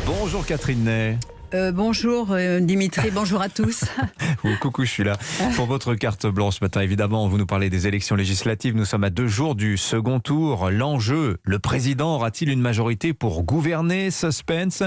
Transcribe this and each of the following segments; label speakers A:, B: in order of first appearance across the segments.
A: Bonjour Catherine Ney.
B: Bonjour Dimitri, bonjour à tous.
A: Coucou, je suis là pour votre carte blanche ce matin. Évidemment, vous nous parlez des élections législatives. Nous sommes à 2 jours du second tour. L'enjeu, le président aura-t-il une majorité pour gouverner? Suspense.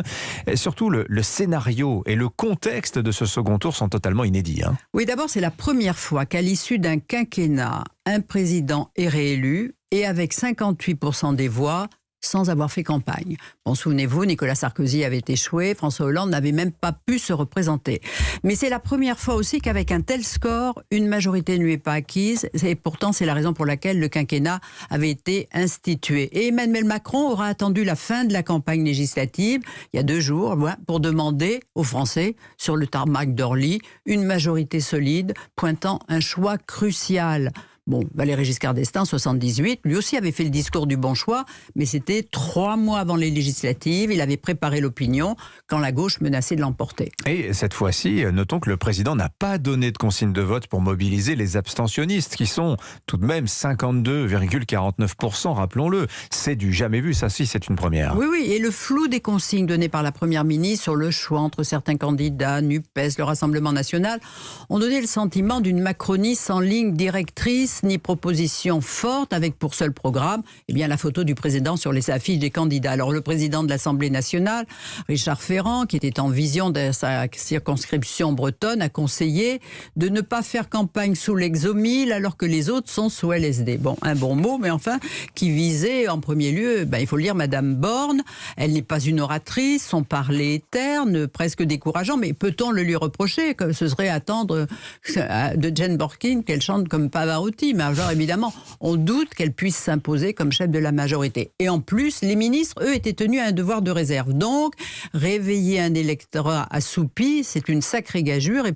A: Et surtout, le scénario et le contexte de ce second tour sont totalement inédits.
B: Oui, d'abord, c'est la première fois qu'à l'issue d'un quinquennat, un président est réélu et avec 58% des voix, sans avoir fait campagne. Bon, souvenez-vous, Nicolas Sarkozy avait échoué, François Hollande n'avait même pas pu se représenter. Mais c'est la première fois aussi qu'avec un tel score, une majorité ne lui est pas acquise. Et pourtant, c'est la raison pour laquelle le quinquennat avait été institué. Et Emmanuel Macron aura attendu la fin de la campagne législative, il y a 2 jours, pour demander aux Français, sur le tarmac d'Orly, une majorité solide, pointant un choix crucial. Bon, Valéry Giscard d'Estaing, 78, lui aussi avait fait le discours du bon choix, mais c'était 3 mois avant les législatives. Il avait préparé l'opinion quand la gauche menaçait de l'emporter.
A: Et cette fois-ci, notons que le président n'a pas donné de consigne de vote pour mobiliser les abstentionnistes, qui sont tout de même 52,49%, rappelons-le. C'est du jamais vu, ça, si, c'est une première.
B: Oui, et le flou des consignes données par la Première ministre sur le choix entre certains candidats, NUPES, le Rassemblement national, ont donné le sentiment d'une Macronie sans ligne directrice ni proposition forte, avec pour seul programme la photo du président sur les affiches des candidats. Alors le président de l'Assemblée nationale, Richard Ferrand, qui était en vision de sa circonscription bretonne, a conseillé de ne pas faire campagne sous l'exomile alors que les autres sont sous LSD. Bon, un bon mot, mais enfin, qui visait en premier lieu, il faut lire Madame Borne. Elle n'est pas une oratrice, son parler est terne, presque décourageant, mais peut-on le lui reprocher, que ce serait attendre de Jane Birkin qu'elle chante comme Pavarotti? Mais alors évidemment, on doute qu'elle puisse s'imposer comme chef de la majorité. Et en plus, les ministres, eux, étaient tenus à un devoir de réserve. Donc, réveiller un électorat assoupi, c'est une sacrée gageure. Et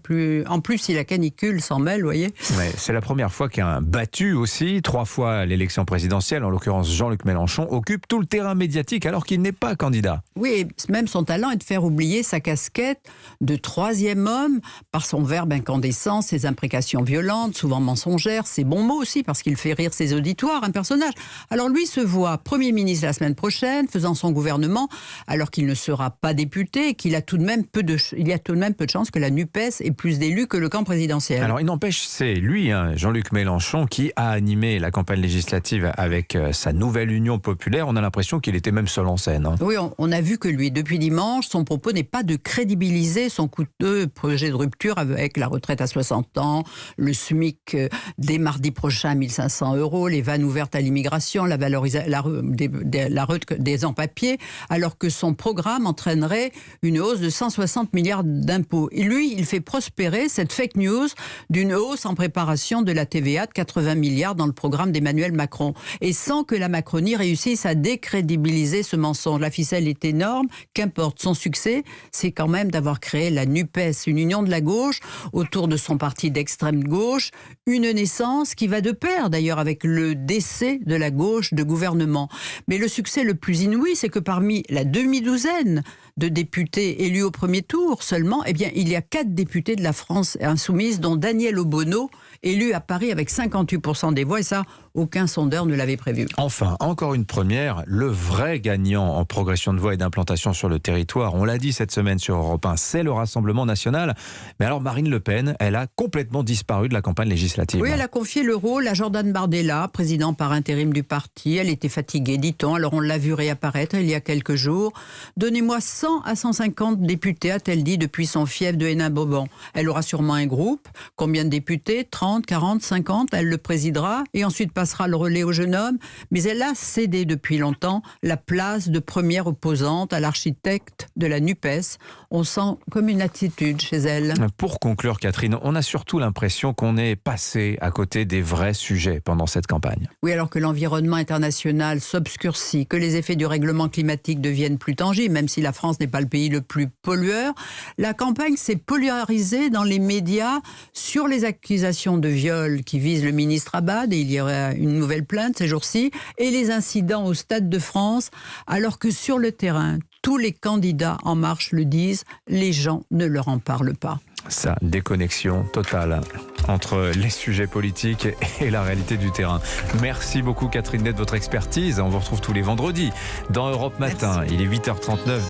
B: en plus, si la canicule s'en mêle, vous voyez.
A: Ouais, c'est la première fois qu'un battu aussi, 3 fois à l'élection présidentielle, en l'occurrence Jean-Luc Mélenchon, occupe tout le terrain médiatique alors qu'il n'est pas candidat.
B: Oui, et même son talent est de faire oublier sa casquette de 3e homme par son verbe incandescent, ses imprécations violentes, souvent mensongères, ses bons mots aussi, parce qu'il fait rire ses auditoires, un personnage. Alors lui se voit Premier ministre la semaine prochaine, faisant son gouvernement, alors qu'il ne sera pas député et qu'il a tout de même peu de chances que la NUPES ait plus d'élus que le camp présidentiel.
A: Alors il n'empêche, c'est lui, Jean-Luc Mélenchon, qui a animé la campagne législative avec sa nouvelle Union populaire. On a l'impression qu'il était même seul en scène.
B: Oui, on a vu que lui, depuis dimanche, son propos n'est pas de crédibiliser son coûteux projet de rupture avec la retraite à 60 ans, le SMIC dès mardi prochain 1500 €, les vannes ouvertes à l'immigration, la des sans-papiers, alors que son programme entraînerait une hausse de 160 milliards d'impôts. Et lui, il fait prospérer cette fake news d'une hausse en préparation de la TVA de 80 milliards dans le programme d'Emmanuel Macron. Et sans que la Macronie réussisse à décrédibiliser ce mensonge. La ficelle est énorme, qu'importe. Son succès, c'est quand même d'avoir créé la NUPES, une union de la gauche, autour de son parti d'extrême gauche, une naissance qui va de pair d'ailleurs avec le décès de la gauche de gouvernement. Mais le succès le plus inouï, c'est que parmi la demi-douzaine de députés élus au premier tour seulement, il y a 4 députés de la France insoumise, dont Daniel Obono, élu à Paris avec 58% des voix, et ça, aucun sondeur ne l'avait prévu.
A: Enfin, encore une première, le vrai gagnant en progression de voix et d'implantation sur le territoire, on l'a dit cette semaine sur Europe 1, c'est le Rassemblement national. Mais alors Marine Le Pen, elle a complètement disparu de la campagne législative.
B: Oui, elle a confié le rôle à Jordan Bardella, président par intérim du parti. Elle était fatiguée, dit-on, alors on l'a vu réapparaître il y a quelques jours. Donnez-moi 100 à 150 députés, a-t-elle dit depuis son fief de Hénin-Bauban. Elle aura sûrement un groupe. Combien de députés? 30, 40, 50? Elle le présidera et ensuite passera le relais au jeune homme. Mais elle a cédé depuis longtemps la place de première opposante à l'architecte de la NUPES. On sent comme une attitude chez elle.
A: Pour conclure, Catherine, on a surtout l'impression qu'on est passé à côté des vrais sujets pendant cette campagne.
B: Oui, alors que l'environnement international s'obscurcit, que les effets du règlement climatique deviennent plus tangibles, même si la France n'est pas le pays le plus pollueur, la campagne s'est polarisée dans les médias sur les accusations de viol qui visent le ministre Abad, et il y aurait une nouvelle plainte ces jours-ci, et les incidents au Stade de France, alors que sur le terrain, tous les candidats En Marche le disent, les gens ne leur en parlent pas.
A: Ça, déconnexion totale entre les sujets politiques et la réalité du terrain. Merci beaucoup Catherine Ney de votre expertise. On vous retrouve tous les vendredis dans Europe Matin. Merci. Il est 8h39.